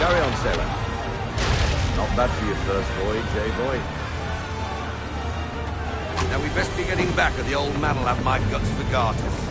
Carry on, sailor. Not bad for your first voyage, eh, boy? Now we best be getting back, or the old man'll have my guts for garters.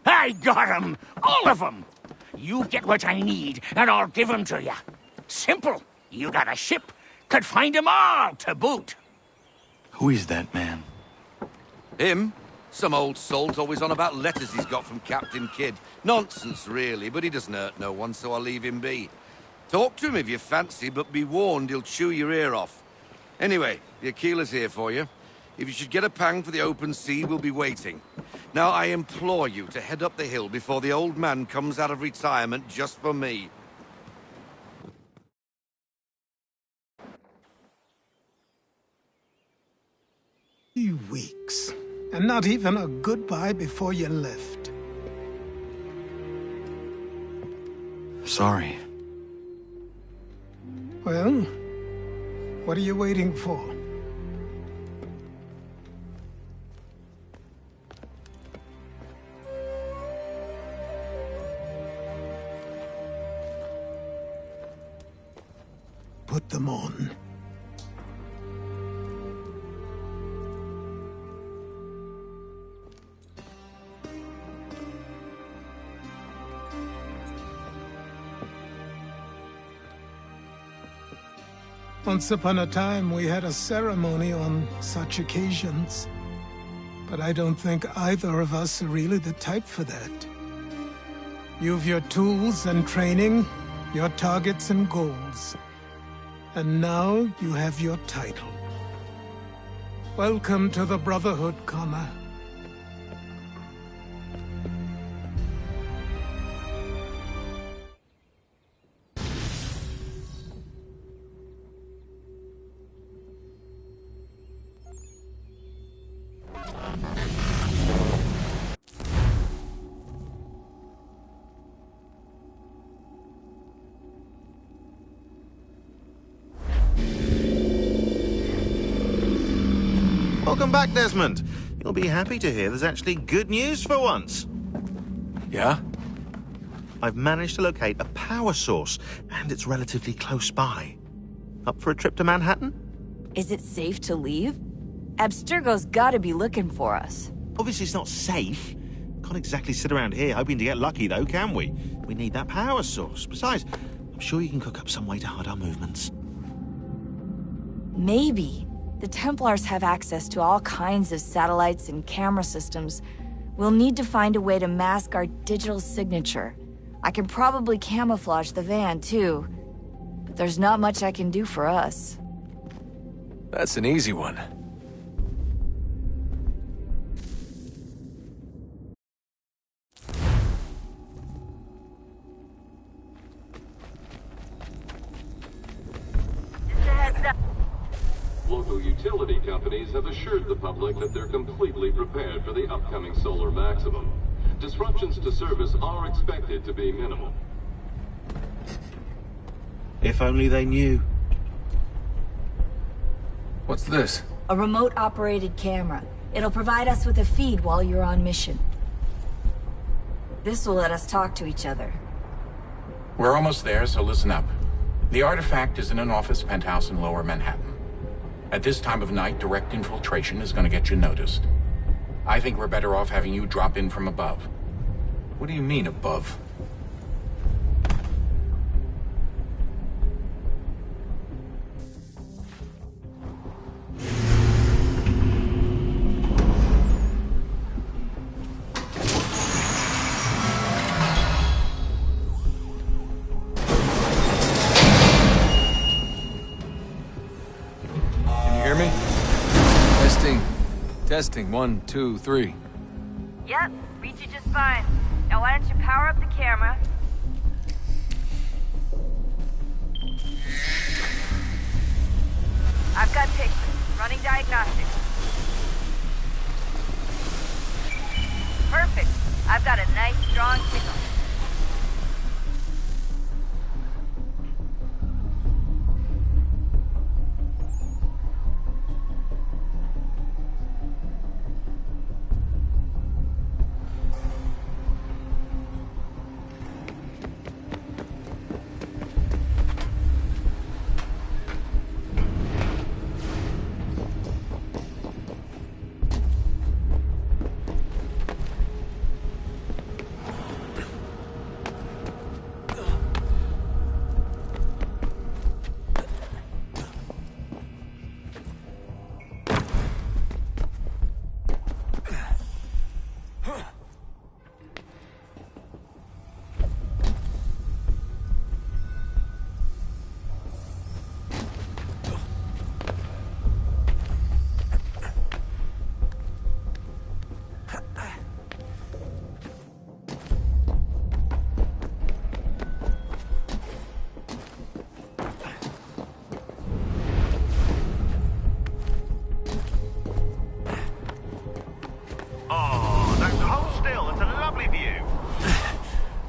I got 'em! All of 'em! You get what I need, and I'll give 'em to you. Simple. You got a ship, could find 'em all to boot. Who is that man? Him? Some old salt always on about letters he's got from Captain Kidd. Nonsense, really, but he doesn't hurt no one, so I'll leave him be. Talk to him if you fancy, but be warned he'll chew your ear off. Anyway, the Aquila's here for you. If you should get a pang for the open sea, we'll be waiting. Now, I implore you to head up the hill before the old man comes out of retirement just for me. 3 weeks, and not even a goodbye before you left. Sorry. Well, what are you waiting for? Put them on. Once upon a time, we had a ceremony on such occasions. But I don't think either of us are really the type for that. You've your tools and training, your targets and goals. And now you have your title. Welcome to the Brotherhood, Connor. Welcome back, Desmond. You'll be happy to hear there's actually good news for once. Yeah? I've managed to locate a power source, and it's relatively close by. Up for a trip to Manhattan? Is it safe to leave? Abstergo's gotta be looking for us. Obviously it's not safe. Can't exactly sit around here hoping to get lucky, though, can we? We need that power source. Besides, I'm sure you can cook up some way to hide our movements. Maybe. The Templars have access to all kinds of satellites and camera systems. We'll need to find a way to mask our digital signature. I can probably camouflage the van, too. But there's not much I can do for us. That's an easy one. Local utility companies have assured the public that they're completely prepared for the upcoming solar maximum. Disruptions to service are expected to be minimal. If only they knew. What's this? A remote-operated camera. It'll provide us with a feed while you're on mission. This will let us talk to each other. We're almost there, so listen up. The artifact is in an office penthouse in Lower Manhattan. At this time of night, direct infiltration is going to get you noticed. I think we're better off having you drop in from above. What do you mean, above? Can you hear me? Testing. Testing. 1, 2, 3. Yep, reach it just fine. Now why don't you power up the camera? I've got pictures. Running diagnostics. Perfect. I've got a nice, strong signal.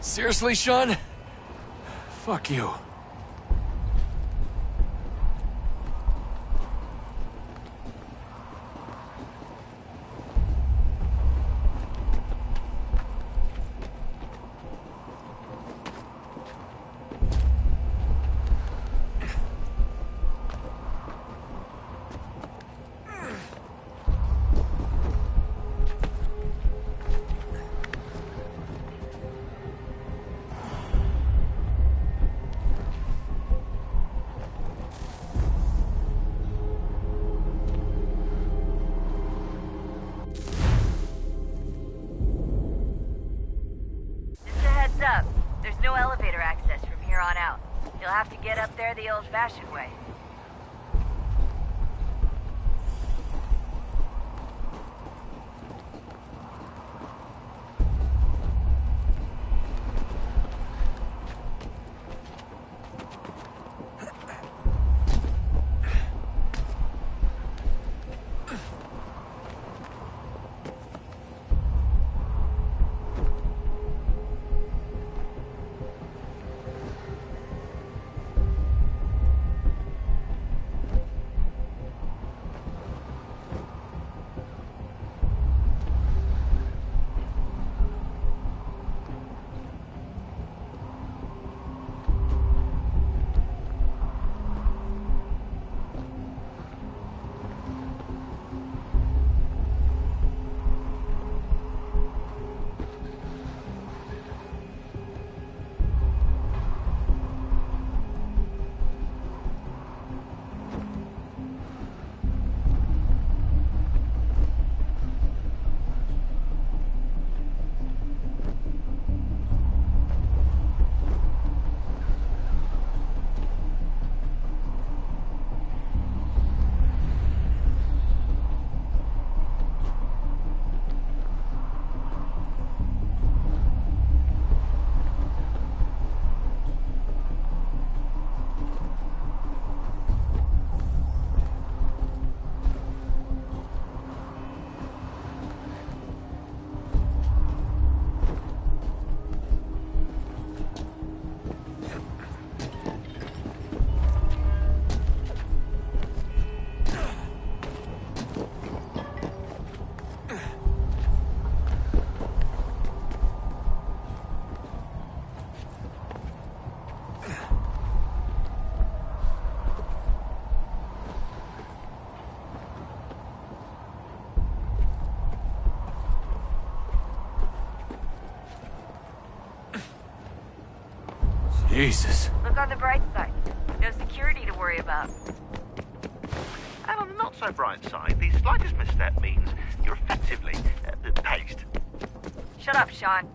Seriously, Sean? Fuck you. Up. There's no elevator access from here on out. You'll have to get up there the old-fashioned way. Jesus. Look on the bright side. No security to worry about. And on the not so bright side, the slightest misstep means you're effectively paced. Shut up, Sean.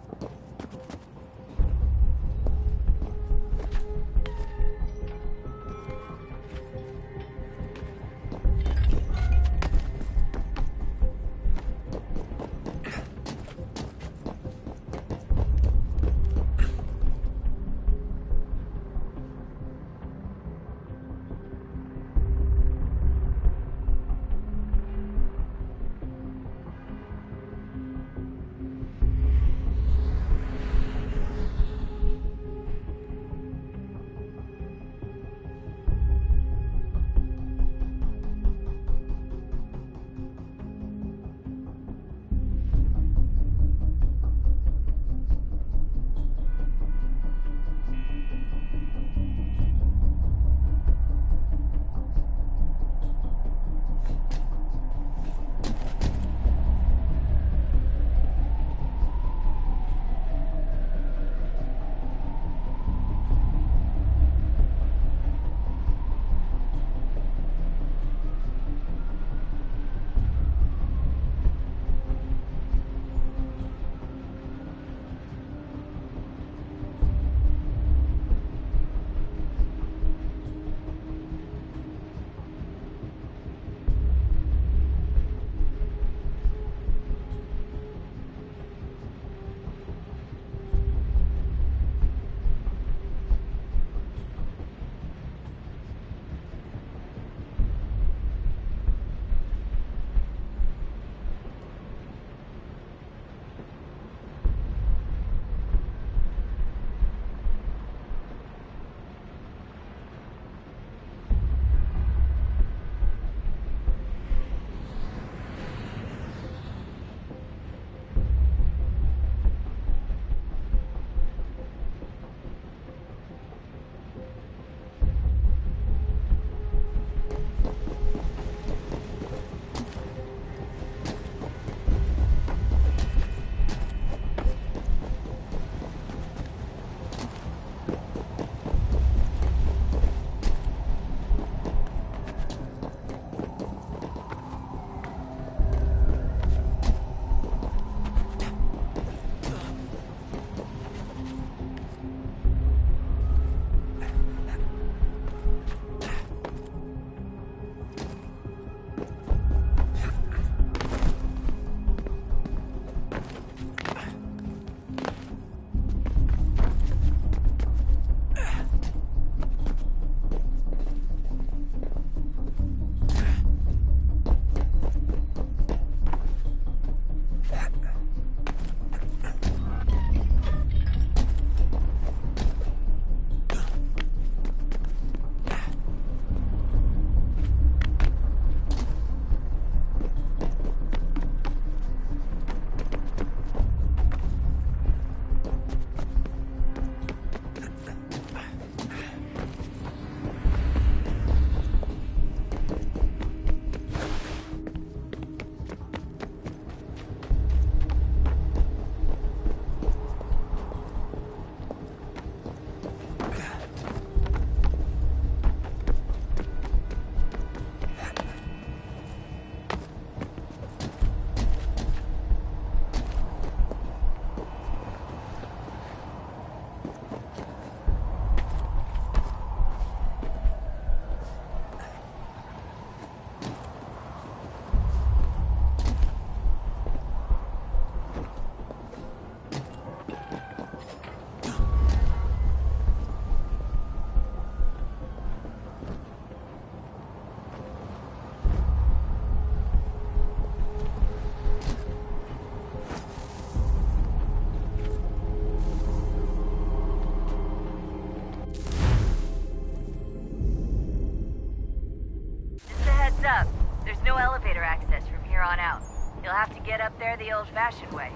up. There's no elevator access from here on out. You'll have to get up there the old-fashioned way.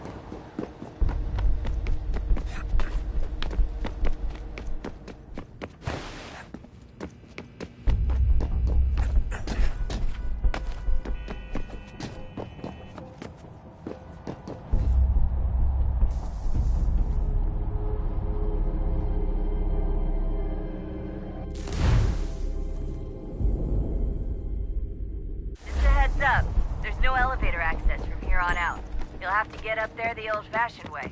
Up. There's no elevator access from here on out. You'll have to get up there the old-fashioned way.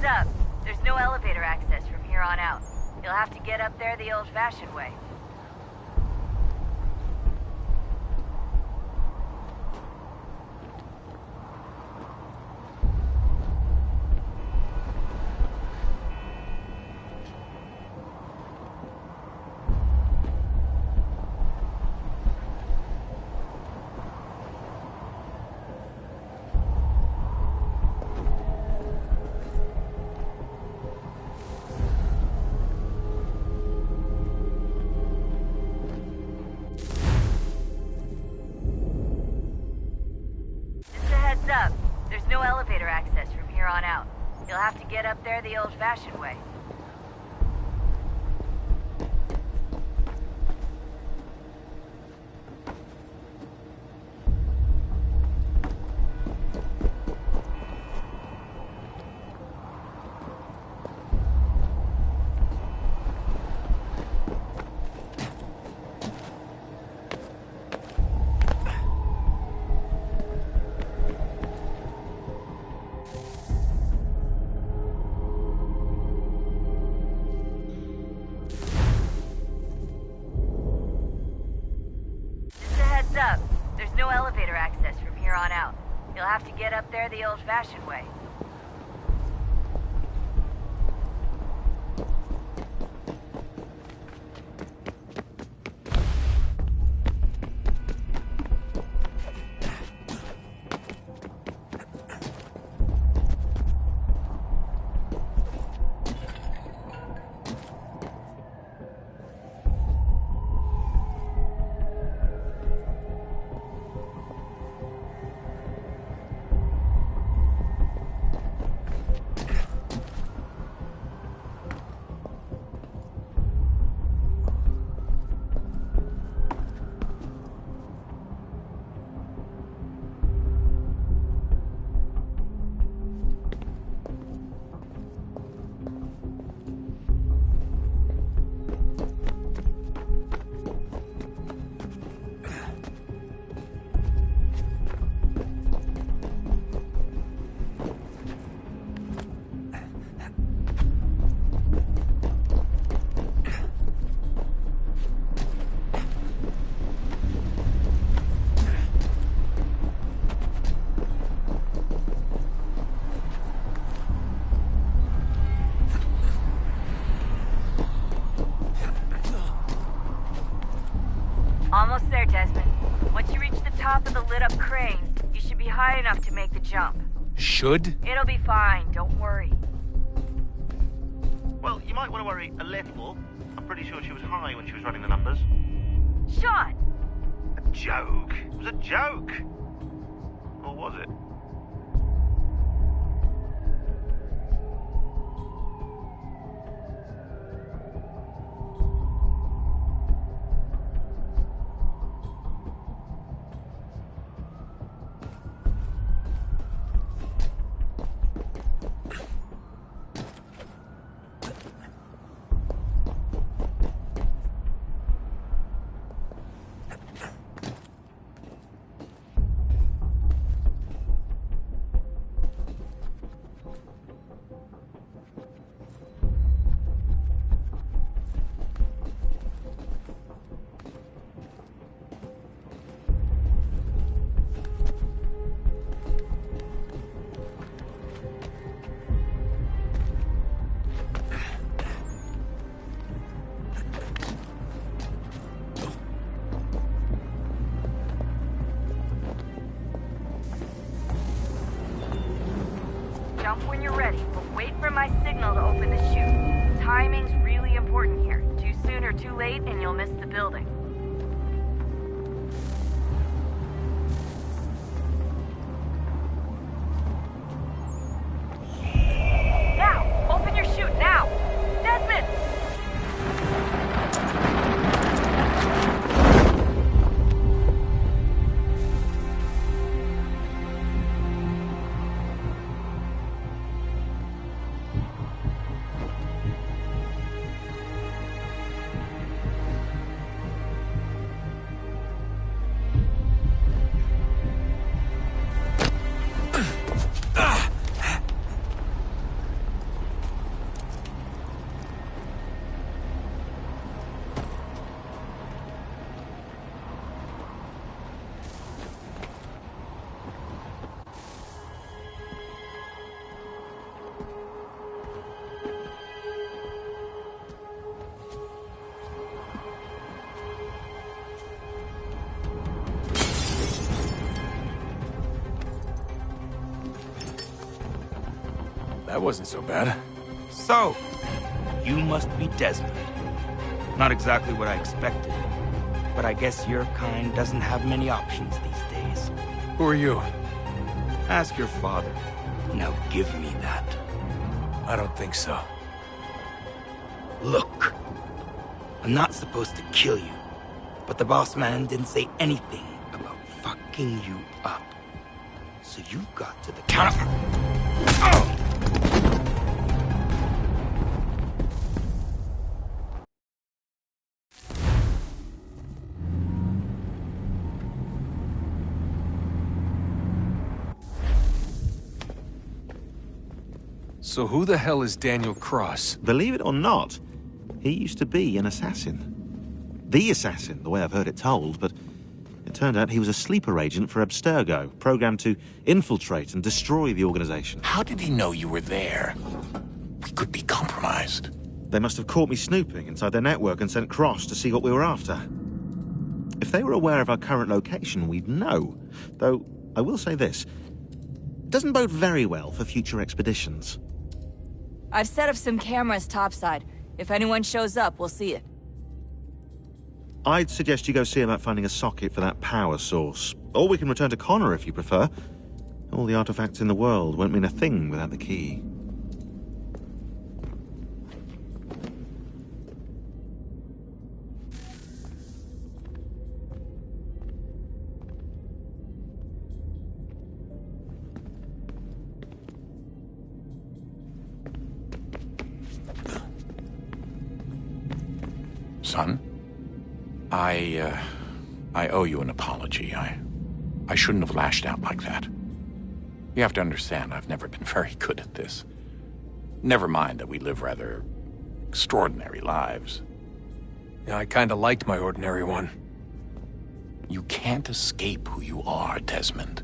Up. There's no elevator access from here on out. You'll have to get up there the old-fashioned way. Up. There's no elevator access from here on out. You'll have to get up there the old-fashioned way. you'll have to get up there the old-fashioned way. Almost there, Desmond. Once you reach the top of the lit-up crane, you should be high enough to make the jump. Should? It'll be fine, don't worry. Well, you might want to worry a little. I'm pretty sure she was high when she was running the numbers. Sean! A joke. It was a joke. Or was it? Jump when you're ready, but wait for my signal to open the chute. Timing's really important here. Too soon or too late, and you'll miss the building. Now! Open your chute, now! Desmond! That wasn't so bad. So, you must be Desmond. Not exactly what I expected, but I guess your kind doesn't have many options these days. Who are you? Ask your father. Now give me that. I don't think so. Look, I'm not supposed to kill you, but the boss man didn't say anything about fucking you up. So you got to the counter. Oh! So who the hell is Daniel Cross? Believe it or not, he used to be an assassin. The assassin, the way I've heard it told, but It turned out he was a sleeper agent for Abstergo, programmed to infiltrate and destroy the organization. How did he know you were there? We could be compromised. They must have caught me snooping inside their network and sent Cross to see what we were after. If they were aware of our current location, we'd know. Though, I will say this. It doesn't bode very well for future expeditions. I've set up some cameras topside. If anyone shows up, we'll see it. I'd suggest you go see about finding a socket for that power source. Or we can return to Connor if you prefer. All the artifacts in the world won't mean a thing without the key. Son, I owe you an apology. I shouldn't have lashed out like that. You have to understand, I've never been very good at this. Never mind that we live rather extraordinary lives. Yeah, I kinda liked my ordinary one. You can't escape who you are, Desmond.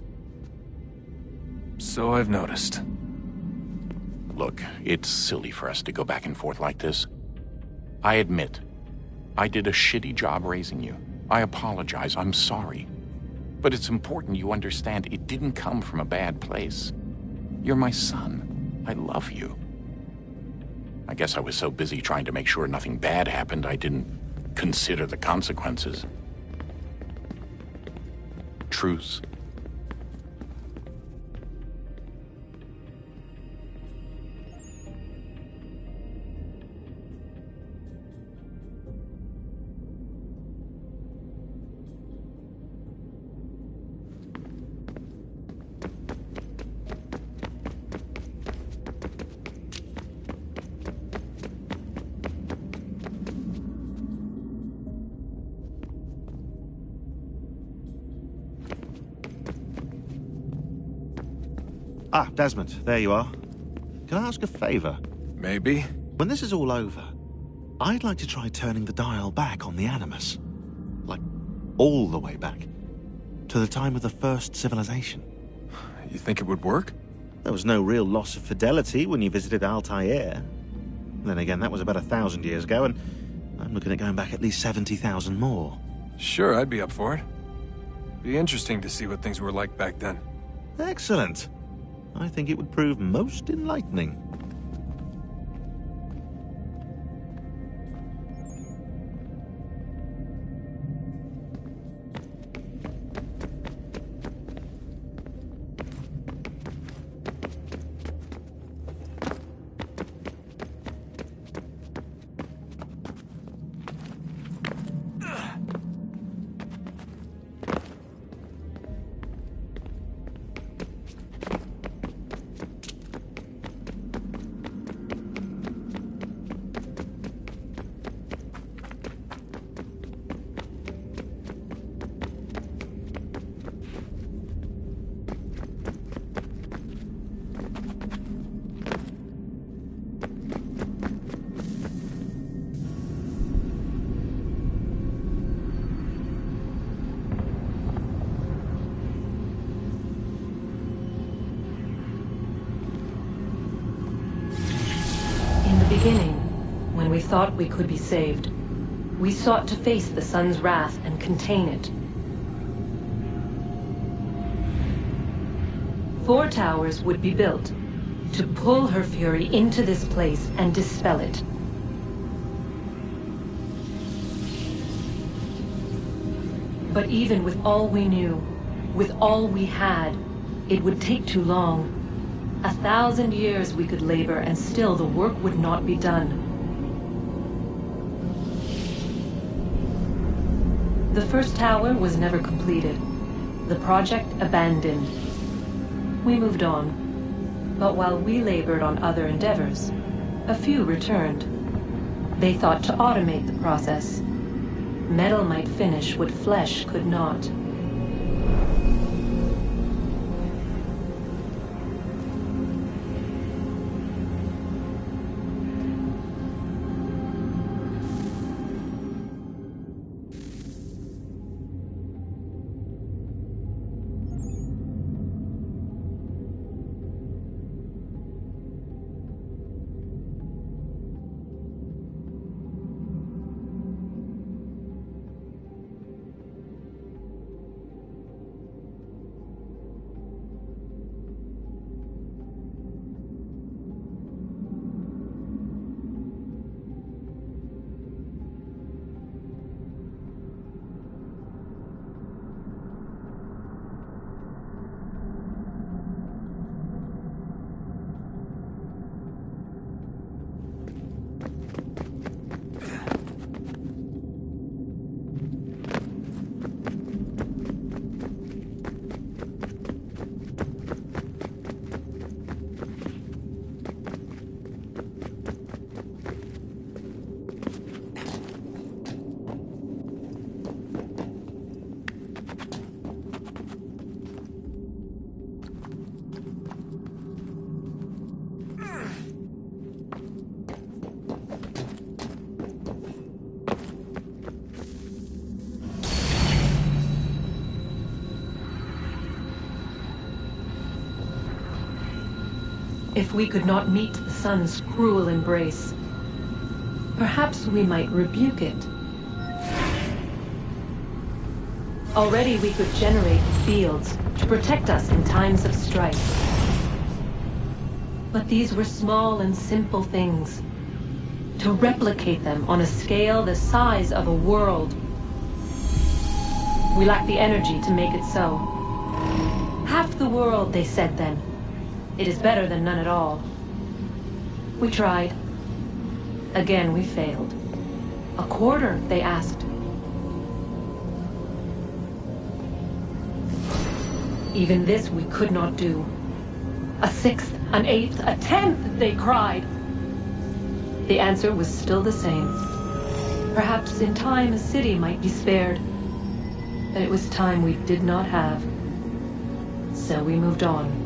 So I've noticed. Look, it's silly for us to go back and forth like this. I admit, I did a shitty job raising you. I apologize, I'm sorry. But it's important you understand it didn't come from a bad place. You're my son. I love you. I guess I was so busy trying to make sure nothing bad happened, I didn't consider the consequences. Truce. Ah, Desmond, there you are. Can I ask a favor? Maybe? When this is all over, I'd like to try turning the dial back on the Animus. Like, all the way back. To the time of the first civilization. You think it would work? There was no real loss of fidelity when you visited Altair. Then again, that was about 1,000 years ago, and I'm looking at going back at least 70,000 more. Sure, I'd be up for it. Be interesting to see what things were like back then. Excellent. I think it would prove most enlightening. Beginning, when we thought we could be saved, we sought to face the sun's wrath and contain it. 4 towers would be built to pull her fury into this place and dispel it. But even with all we knew, with all we had, it would take too long. 1,000 years we could labor, and still the work would not be done. The first tower was never completed. The project abandoned. We moved on. But while we labored on other endeavors, a few returned. They thought to automate the process. Metal might finish what flesh could not. If we could not meet the sun's cruel embrace, perhaps we might rebuke it. Already we could generate fields to protect us in times of strife. But these were small and simple things. To replicate them on a scale the size of a world, we lack the energy to make it so. Half the world, they said then. It is better than none at all. We tried. Again, we failed. A quarter, they asked. Even this we could not do. A sixth, an eighth, a tenth, they cried. The answer was still the same. Perhaps in time a city might be spared. But it was time we did not have. So we moved on.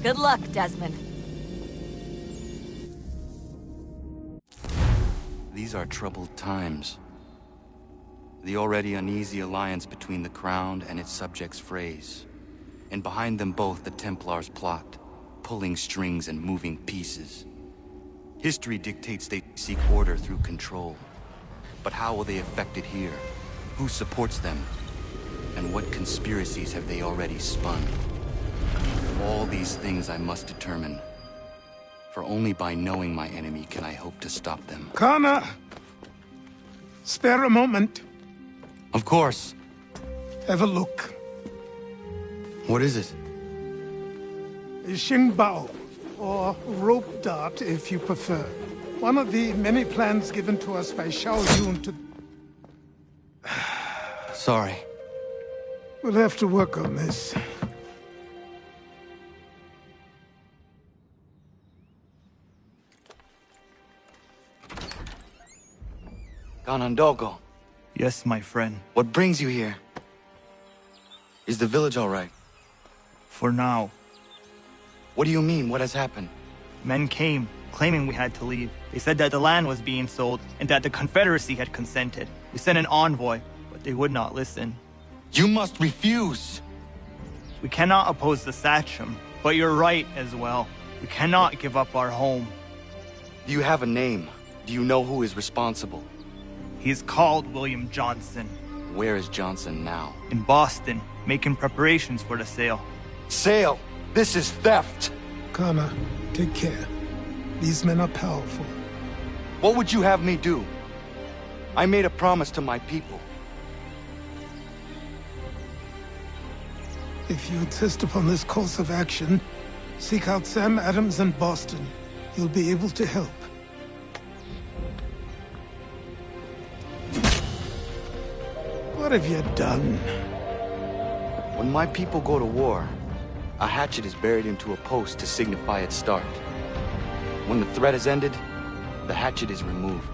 Good luck, Desmond. These are troubled times. The already uneasy alliance between the Crown and its subjects frays. And behind them both the Templars plot, pulling strings and moving pieces. History dictates they seek order through control. But how will they effect it here? Who supports them? And what conspiracies have they already spun? All these things I must determine. For only by knowing my enemy can I hope to stop them. Connor! Spare a moment. Of course. Have a look. What is it? A Xingbao, or rope dart if you prefer. One of the many plans given to us by Xiao Yun to... Sorry. We'll have to work on this. Ganondogo, Yes, my friend. what brings you here? Is the village all right? For now. What do you mean? What has happened? Men came, claiming we had to leave. They said that the land was being sold, and that the Confederacy had consented. We sent an envoy, but they would not listen. You must refuse! We cannot oppose the Sachem, but you're right as well. We cannot give up our home. Do you have a name? Do you know who is responsible? He is called William Johnson. Where is Johnson now? In Boston, making preparations for the sale. Sale! This is theft! Connor, take care. These men are powerful. What would you have me do? I made a promise to my people. If you insist upon this course of action, seek out Sam Adams in Boston. He'll be able to help. What have you done? When my people go to war, a hatchet is buried into a post to signify its start. When the threat is ended, the hatchet is removed.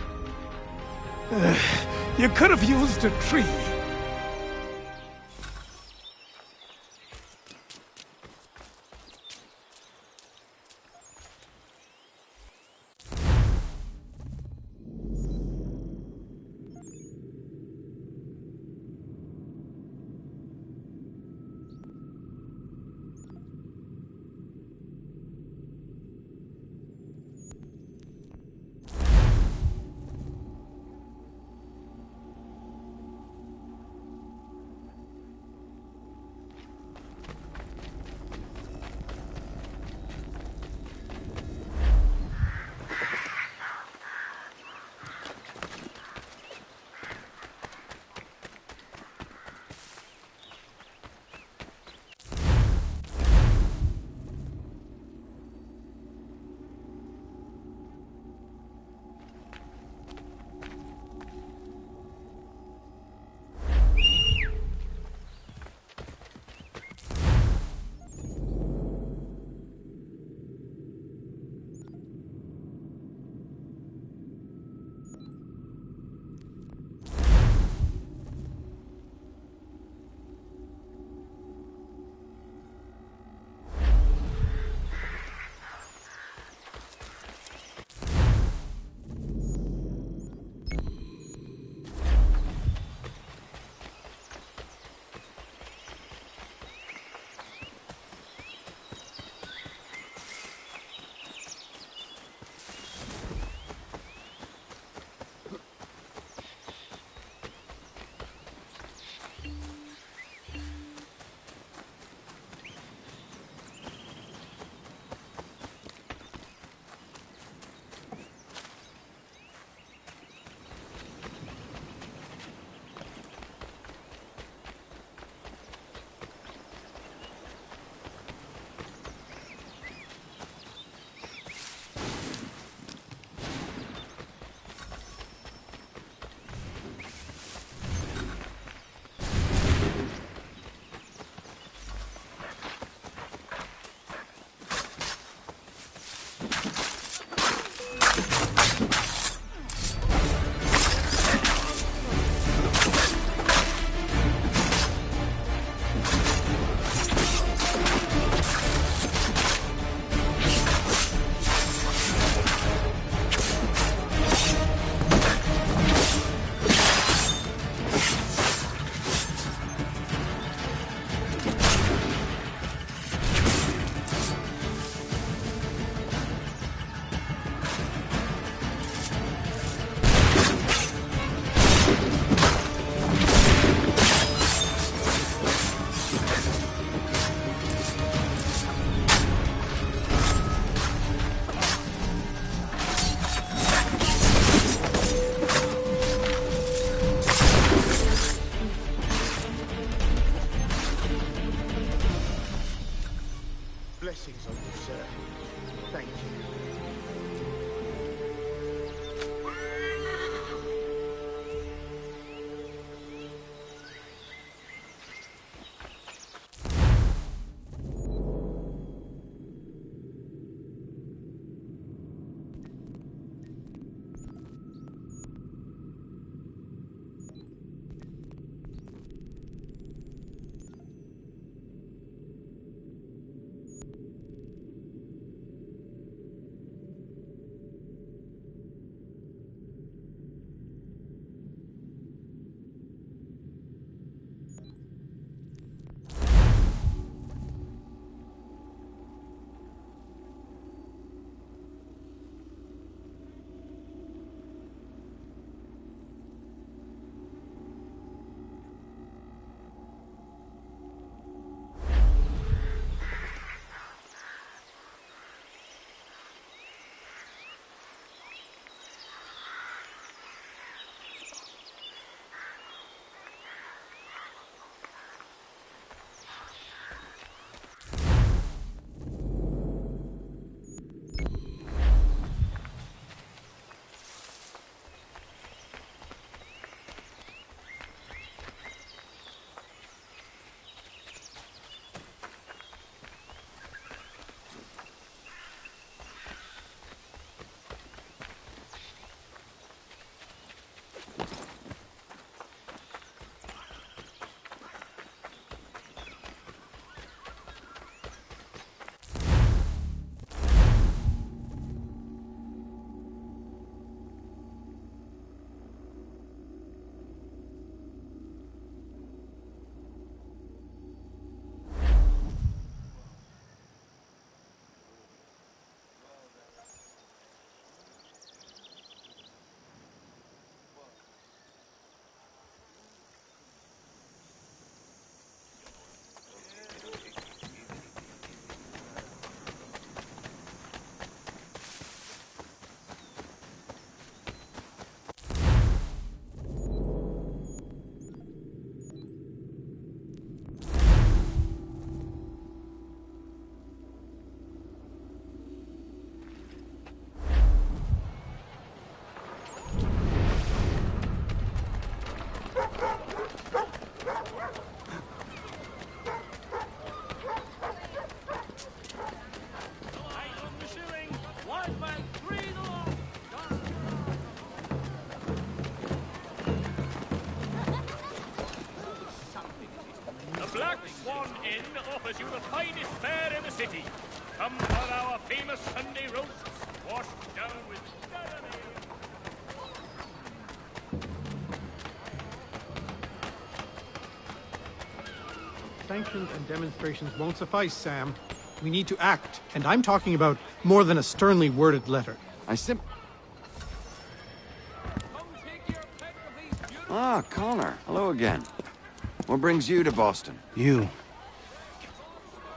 You could have used a tree. offers you the finest fare in the city. Come for our famous Sunday roasts, washed down with stirring ale. Sanctions and demonstrations won't suffice, Sam. We need to act, and I'm talking about more than a sternly worded letter. Ah, Connor. Hello again. What brings you to Boston? You.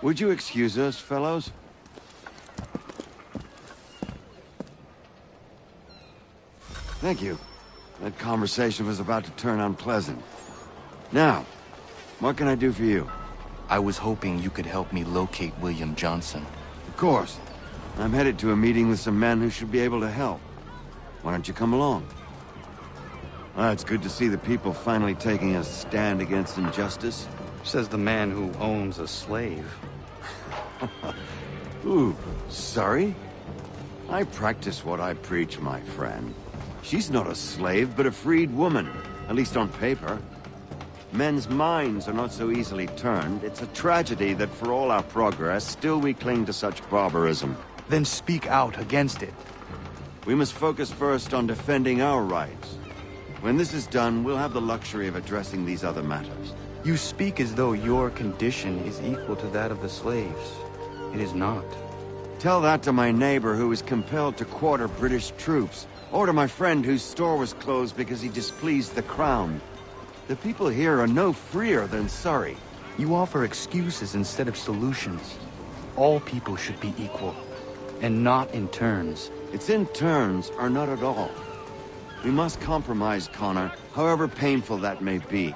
Would you excuse us, fellows? Thank you. That conversation was about to turn unpleasant. Now, what can I do for you? I was hoping you could help me locate William Johnson. Of course. I'm headed to a meeting with some men who should be able to help. Why don't you come along? It's good to see the people finally taking a stand against injustice. Says the man who owns a slave. Ooh, sorry? I practice what I preach, my friend. She's not a slave, but a freed woman, at least on paper. Men's minds are not so easily turned. It's a tragedy that for all our progress, still we cling to such barbarism. Then speak out against it. We must focus first on defending our rights. When this is done, we'll have the luxury of addressing these other matters. You speak as though your condition is equal to that of the slaves. It is not. Tell that to my neighbor who was compelled to quarter British troops, or to my friend whose store was closed because he displeased the crown. The people here are no freer than Surrey. You offer excuses instead of solutions. All people should be equal, and not in turns. It's in turns, or not at all. We must compromise, Connor, however painful that may be.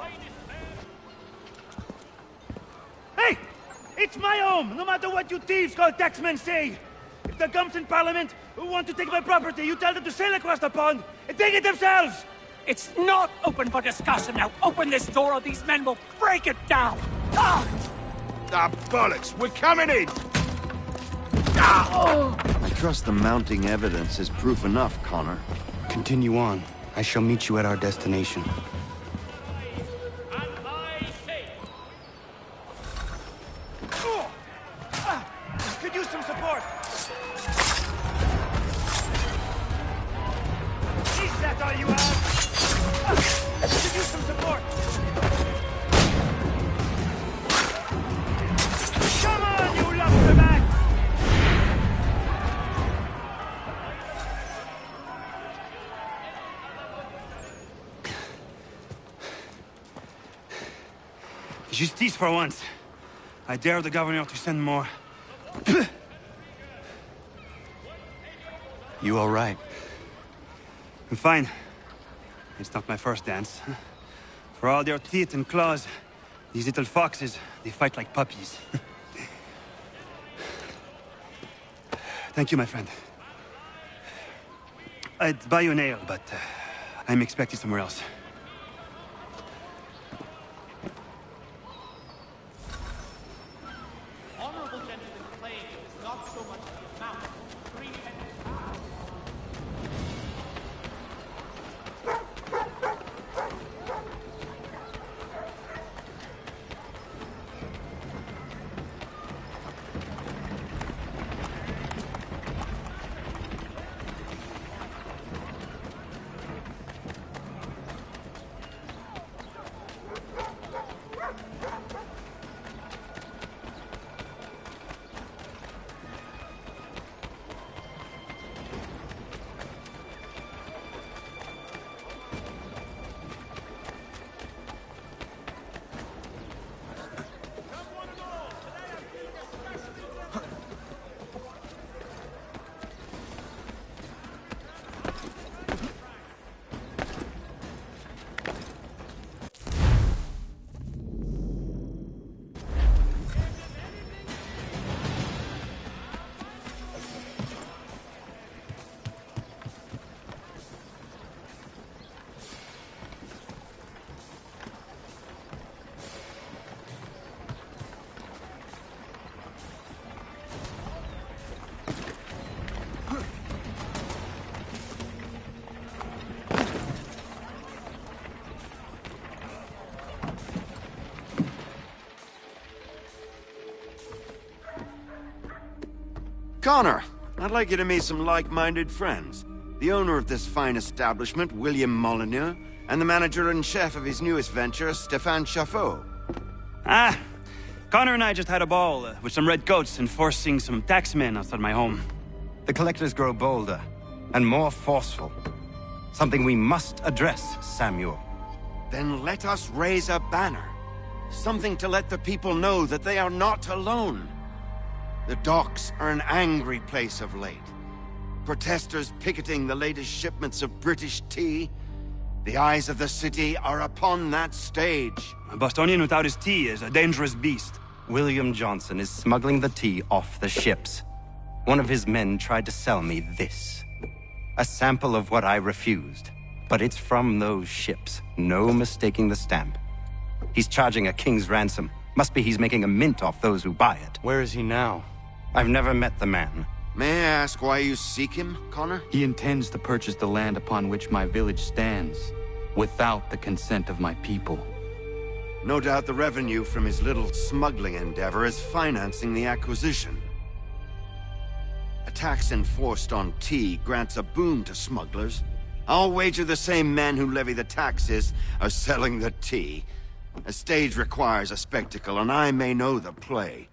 Hey! It's my home, no matter what you thieves called taxmen say! If the gumps in Parliament who want to take my property, you tell them to sail across the pond and take it themselves! It's not open for discussion now. Open this door or these men will break it down. Ah, bollocks! We're coming in! I trust the mounting evidence is proof enough, Connor. Continue on. I shall meet you at our destination. Could use some support! Is that all you have? Could use some support! Come on, you lobsterback! Justice for once. I dare the governor to send more. You all right? I'm fine. It's not my first dance. For all their teeth and claws, these little foxes, they fight like puppies. Thank you, my friend. I'd buy you an ale, but I'm expected somewhere else. Connor, I'd like you to meet some like-minded friends. The owner of this fine establishment, William Molyneux, and the manager and chef of his newest venture, Stéphane Chaffeau. Ah, Connor and I just had a ball with some red coats enforcing some taxmen outside my home. The collectors grow bolder and more forceful. Something we must address, Samuel. Then let us raise a banner. Something to let the people know that they are not alone. The docks are an angry place of late. Protesters picketing the latest shipments of British tea. The eyes of the city are upon that stage. A Bostonian without his tea is a dangerous beast. William Johnson is smuggling the tea off the ships. One of his men tried to sell me this. A sample of what I refused. But it's from those ships. No mistaking the stamp. He's charging a king's ransom. Must be he's making a mint off those who buy it. Where is he now? I've never met the man. May I ask why you seek him, Connor? He intends to purchase the land upon which my village stands, without the consent of my people. No doubt the revenue from his little smuggling endeavor is financing the acquisition. A tax enforced on tea grants a boon to smugglers. I'll wager the same men who levy the taxes are selling the tea. A stage requires a spectacle, and I may know the play.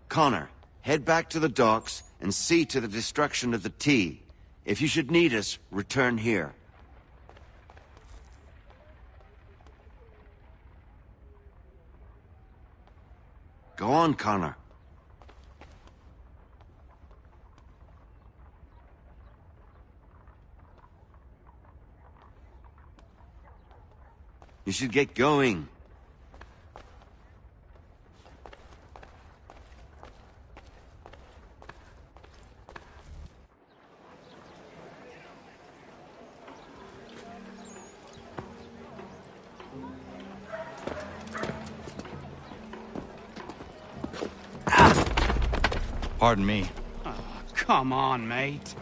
Connor, head back to the docks and see to the destruction of the tea. If you should need us, return here. Go on, Connor. You should get going. Pardon me. Oh, come on, mate.